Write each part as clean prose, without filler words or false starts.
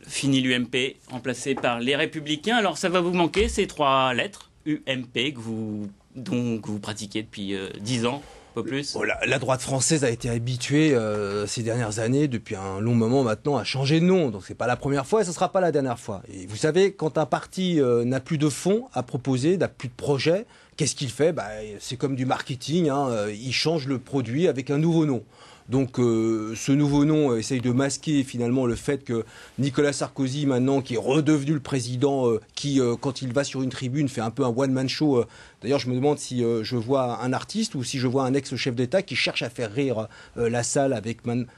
Fini l'UMP, remplacé par les Républicains. Alors ça va vous manquer ces 3 lettres, UMP, que vous pratiquez depuis 10 ans, pas plus. La droite française a été habituée ces dernières années, depuis un long moment maintenant, à changer de nom. Donc c'est pas la première fois et ce sera pas la dernière fois. Et vous savez, quand un parti n'a plus de fonds à proposer, n'a plus de projet, qu'est-ce qu'il fait? C'est comme du marketing, il change le produit avec un nouveau nom. Donc ce nouveau nom essaye de masquer finalement le fait que Nicolas Sarkozy, maintenant, qui est redevenu le président, quand il va sur une tribune, fait un peu un one-man show. D'ailleurs, je me demande si je vois un artiste ou si je vois un ex-chef d'État qui cherche à faire rire la salle avec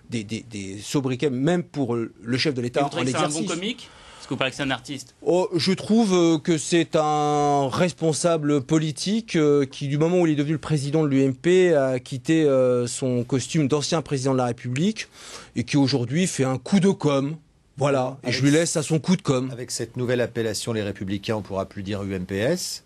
des sobriquets, même pour le chef de l'État en exercice. C'est un bon comique ? Vous paraît que c'est un artiste? Je trouve que c'est un responsable politique qui, du moment où il est devenu le président de l'UMP, a quitté son costume d'ancien président de la République et qui aujourd'hui fait un coup de com'. Voilà, et je lui laisse à son coup de com'. Avec cette nouvelle appellation, les Républicains, on ne pourra plus dire UMPS.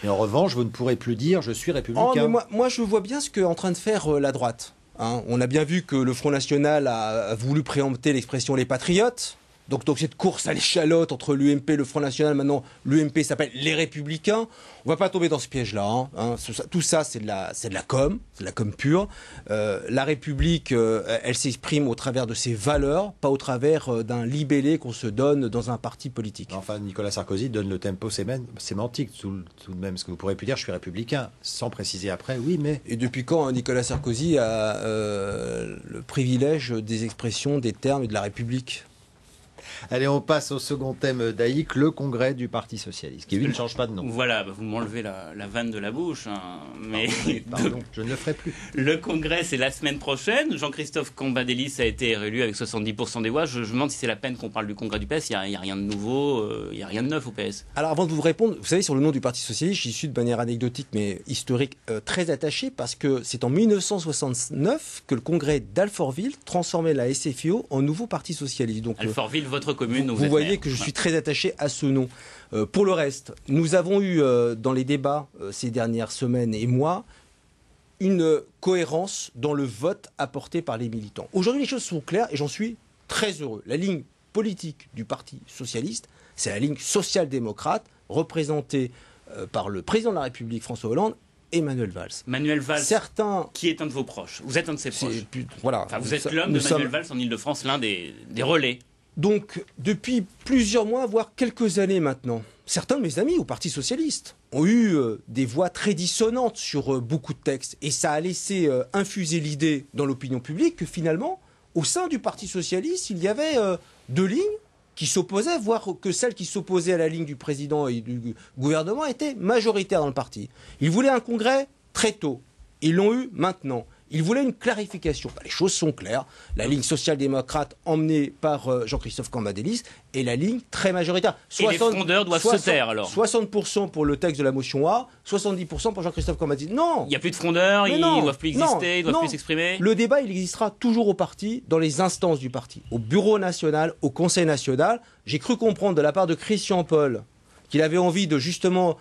Mais en revanche, vous ne pourrez plus dire je suis républicain. Moi, je vois bien ce qu'est en train de faire la droite. On a bien vu que le Front National a voulu préempter l'expression les patriotes. Donc cette course à l'échalote entre l'UMP et le Front National, maintenant l'UMP s'appelle les Républicains. On va pas tomber dans ce piège-là. Tout ça, c'est de la com, c'est de la com pure. La République, elle s'exprime au travers de ses valeurs, pas au travers d'un libellé qu'on se donne dans un parti politique. Enfin, Nicolas Sarkozy donne le tempo sémantique tout de même, parce que vous pourrez plus dire je suis républicain, sans préciser après, oui, mais... Et depuis quand Nicolas Sarkozy a le privilège des expressions, des termes et de la République ? Allez, on passe au second thème d'Aïk, le congrès du Parti Socialiste, qui lui ne change pas de nom. Voilà, vous m'enlevez la vanne de la bouche. Mais pardon, je ne le ferai plus. Le congrès, c'est la semaine prochaine. Jean-Christophe Cambadélis a été réélu avec 70% des voix. Je me demande si c'est la peine qu'on parle du congrès du PS. Il n'y a rien de nouveau, il n'y a rien de neuf au PS. Alors avant de vous répondre, vous savez, sur le nom du Parti Socialiste, j'y suis de manière anecdotique mais historique très attaché parce que c'est en 1969 que le congrès d'Alfortville transformait la SFIO en nouveau Parti Socialiste. Donc, Alfortville, votre commune. Vous voyez que je suis très attaché à ce nom. Pour le reste, nous avons eu dans les débats ces dernières semaines et mois une cohérence dans le vote apporté par les militants. Aujourd'hui, les choses sont claires et j'en suis très heureux. La ligne politique du Parti Socialiste, c'est la ligne social-démocrate représentée par le président de la République, François Hollande, et Manuel Valls. Manuel Valls, qui est un de vos proches. Vous êtes un de ses proches. Voilà. Vous êtes l'homme de Manuel Valls en Ile-de-France, l'un des relais. Donc, depuis plusieurs mois, voire quelques années maintenant, certains de mes amis au Parti Socialiste ont eu des voix très dissonantes sur beaucoup de textes. Et ça a laissé infuser l'idée dans l'opinion publique que finalement, au sein du Parti Socialiste, il y avait 2 lignes qui s'opposaient, voire que celle qui s'opposait à la ligne du président et du gouvernement était majoritaire dans le parti. Ils voulaient un congrès très tôt. Ils l'ont eu maintenant. Ils voulaient une clarification. Les choses sont claires. La ligne social-démocrate emmenée par Jean-Christophe Cambadélis est la ligne très majoritaire. Et les frondeurs doivent se taire alors. 60% pour le texte de la motion A, 70% pour Jean-Christophe Cambadélis. Non. Il n'y a plus de frondeurs, ils ne doivent plus exister, ils ne doivent plus s'exprimer. Le débat, il existera toujours au parti, dans les instances du parti, au bureau national, au conseil national. J'ai cru comprendre de la part de Christian Paul qu'il avait envie de justement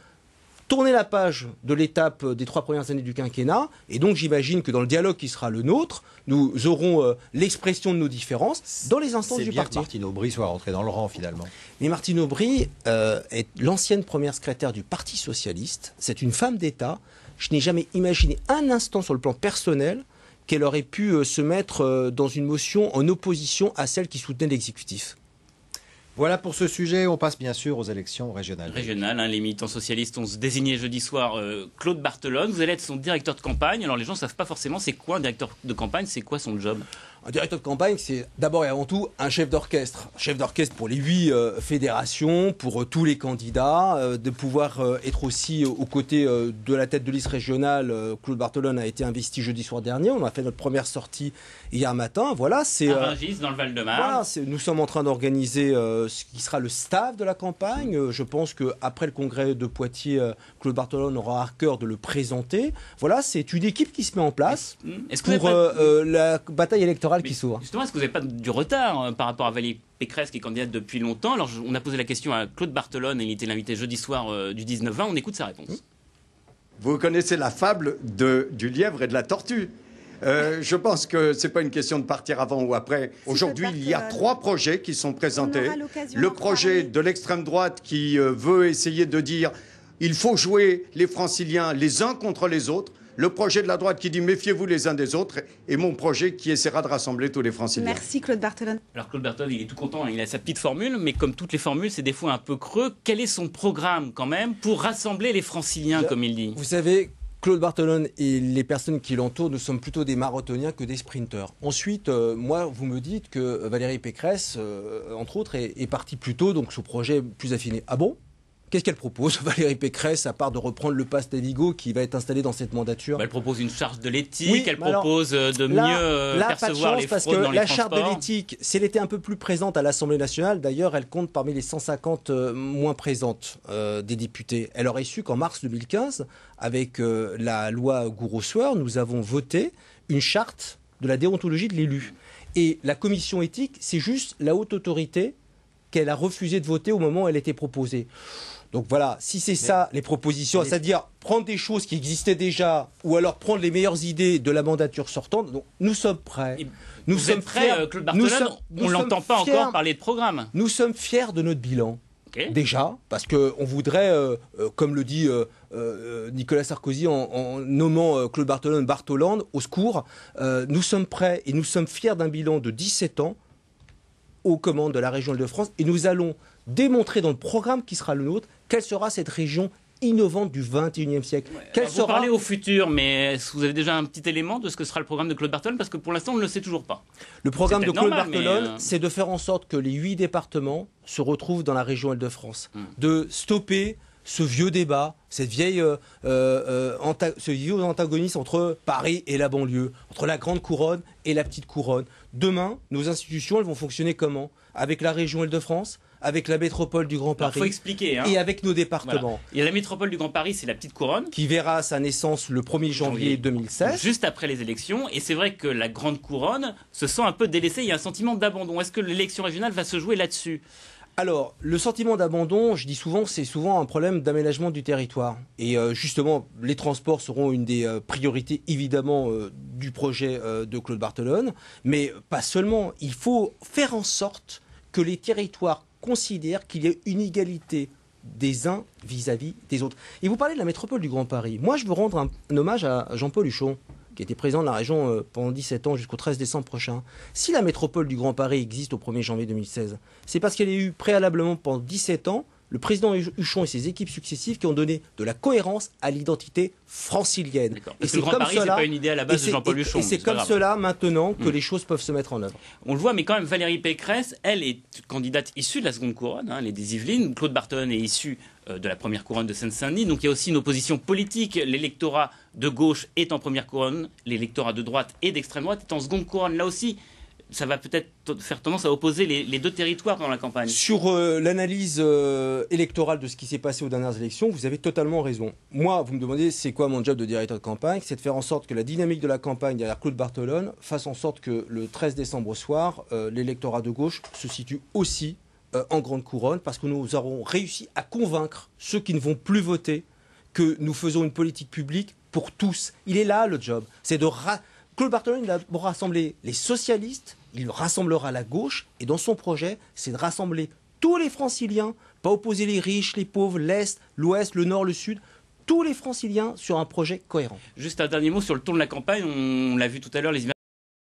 tourner la page de l'étape des 3 premières années du quinquennat, et donc j'imagine que dans le dialogue qui sera le nôtre, nous aurons l'expression de nos différences dans les instances du parti. C'est bien que Martine Aubry soit rentrée dans le rang finalement. Mais Martine Aubry est l'ancienne première secrétaire du Parti Socialiste, c'est une femme d'État. Je n'ai jamais imaginé un instant sur le plan personnel qu'elle aurait pu se mettre dans une motion en opposition à celle qui soutenait l'exécutif. Voilà pour ce sujet, on passe bien sûr aux élections régionales. Les militants socialistes ont désigné jeudi soir Claude Barthelone. Vous allez être son directeur de campagne. Alors les gens ne savent pas forcément c'est quoi un directeur de campagne, c'est quoi son job? Un directeur de campagne, c'est d'abord et avant tout un chef d'orchestre. Chef d'orchestre pour les 8 fédérations, pour tous les candidats, de pouvoir être aussi aux côtés de la tête de liste régionale. Claude Barthelone a été investi jeudi soir dernier. On a fait notre première sortie hier matin. Voilà, c'est à Rungis, dans le Val-de-Marne. Voilà, nous sommes en train d'organiser ce qui sera le staff de la campagne. Je pense qu'après le congrès de Poitiers, Claude Barthelone aura à cœur de le présenter. Voilà, c'est une équipe qui se met en place pour la bataille électorale qui s'ouvre. Justement, est-ce que vous n'avez pas du retard par rapport à Valérie Pécresse qui est candidate depuis longtemps? Alors, on a posé la question à Claude Barthelone et il était l'invité jeudi soir du 19-20. On écoute sa réponse. Vous connaissez la fable du lièvre et de la tortue. Je pense que ce n'est pas une question de partir avant ou après. Aujourd'hui, il y a 3 projets qui sont présentés. Le projet de l'extrême droite qui veut essayer de dire il faut jouer les franciliens les uns contre les autres. Le projet de la droite qui dit méfiez-vous les uns des autres, et mon projet qui essaiera de rassembler tous les franciliens. Merci Claude Barthelone. Alors Claude Barthelone, il est tout content, il a sa petite formule, mais comme toutes les formules, c'est des fois un peu creux. Quel est son programme quand même pour rassembler les franciliens, comme il dit? Vous savez, Claude Barthelone et les personnes qui l'entourent, nous sommes plutôt des marathoniens que des sprinteurs. Ensuite, moi, vous me dites que Valérie Pécresse, entre autres, est partie plus tôt, donc son projet est plus affiné. Ah bon ? Qu'est-ce qu'elle propose, Valérie Pécresse, à part de reprendre le pass Navigo qui va être installé dans cette mandature? Elle propose une charte de l'éthique, oui, elle propose de mieux percevoir les fraudes dans les transports. La charte de l'éthique, si elle était un peu plus présente à l'Assemblée nationale, d'ailleurs, elle compte parmi les 150 moins présentes des députés. Elle aurait su qu'en mars 2015, avec la loi Gouraud-Sueur, nous avons voté une charte de la déontologie de l'élu. Et la commission éthique, c'est juste la haute autorité qu'elle a refusé de voter au moment où elle était proposée. Donc voilà, si c'est ça les propositions, c'est-à-dire prendre des choses qui existaient déjà ou alors prendre les meilleures idées de la mandature sortante, donc nous sommes prêts. Nous sommes prêts, Claude Barthelone, on ne l'entend pas encore parler de programme. Nous sommes fiers de notre bilan. Okay. Déjà, parce qu'on voudrait, comme le dit Nicolas Sarkozy en nommant Claude Barthelone Bartholande, au secours, nous sommes prêts et nous sommes fiers d'un bilan de 17 ans aux commandes de la région Île-de-France et nous allons démontrer dans le programme qui sera le nôtre quelle sera cette région innovante du XXIe siècle. Vous parlez au futur, mais est-ce que vous avez déjà un petit élément de ce que sera le programme de Claude Barthelone? Parce que pour l'instant, on ne le sait toujours pas. Le programme de Claude Barthelone, c'est de faire en sorte que les 8 départements se retrouvent dans la région Île-de-France. De stopper ce vieux débat, ce vieux antagonisme entre Paris et la banlieue, entre la grande couronne et la petite couronne. Demain, nos institutions, elles vont fonctionner comment? Avec la région Île-de-France, avec la métropole du Grand Paris. Il faut expliquer. Et avec nos départements. Voilà. Et la métropole du Grand Paris, c'est la petite couronne. Qui verra sa naissance le 1er janvier 2016. Juste après les élections. Et c'est vrai que la grande couronne se sent un peu délaissée. Il y a un sentiment d'abandon. Est-ce que l'élection régionale va se jouer là-dessus? Alors, le sentiment d'abandon, je dis souvent, c'est souvent un problème d'aménagement du territoire. Et justement, les transports seront une des priorités, évidemment, du projet de Claude Barthelone. Mais pas seulement. Il faut faire en sorte que les territoires considèrent qu'il y a une égalité des uns vis-à-vis des autres. Et vous parlez de la métropole du Grand Paris. Moi, je veux rendre un hommage à Jean-Paul Huchon, qui était président de la région pendant 17 ans jusqu'au 13 décembre prochain. Si la métropole du Grand Paris existe au 1er janvier 2016, c'est parce qu'elle a eu préalablement pendant 17 ans le président Huchon et ses équipes successives qui ont donné de la cohérence à l'identité francilienne. Et c'est le Grand Paris, c'est pas une idée à la base de Jean-Paul Huchon. Et c'est comme cela maintenant que les choses peuvent se mettre en œuvre. On le voit, mais quand même, Valérie Pécresse, elle est candidate issue de la seconde couronne, elle est des Yvelines. Claude Barthelone est issu de la première couronne de Seine-Saint-Denis. Donc il y a aussi une opposition politique. L'électorat de gauche est en première couronne, l'électorat de droite et d'extrême droite est en seconde couronne. Là aussi, ça va peut-être faire tendance à opposer les deux territoires dans la campagne. Sur l'analyse électorale de ce qui s'est passé aux dernières élections, vous avez totalement raison. Moi, vous me demandez c'est quoi mon job de directeur de campagne? C'est de faire en sorte que la dynamique de la campagne derrière Claude Barthelone fasse en sorte que le 13 décembre au soir, l'électorat de gauche se situe aussi en grande couronne, parce que nous aurons réussi à convaincre ceux qui ne vont plus voter que nous faisons une politique publique pour tous. Il est là le job, c'est de Claude Barthelone, il a rassemblé les socialistes, il rassemblera la gauche, et dans son projet, c'est de rassembler tous les franciliens, pas opposer les riches, les pauvres, l'Est, l'Ouest, le Nord, le Sud, tous les franciliens sur un projet cohérent. Juste un dernier mot sur le ton de la campagne, on l'a vu tout à l'heure, les images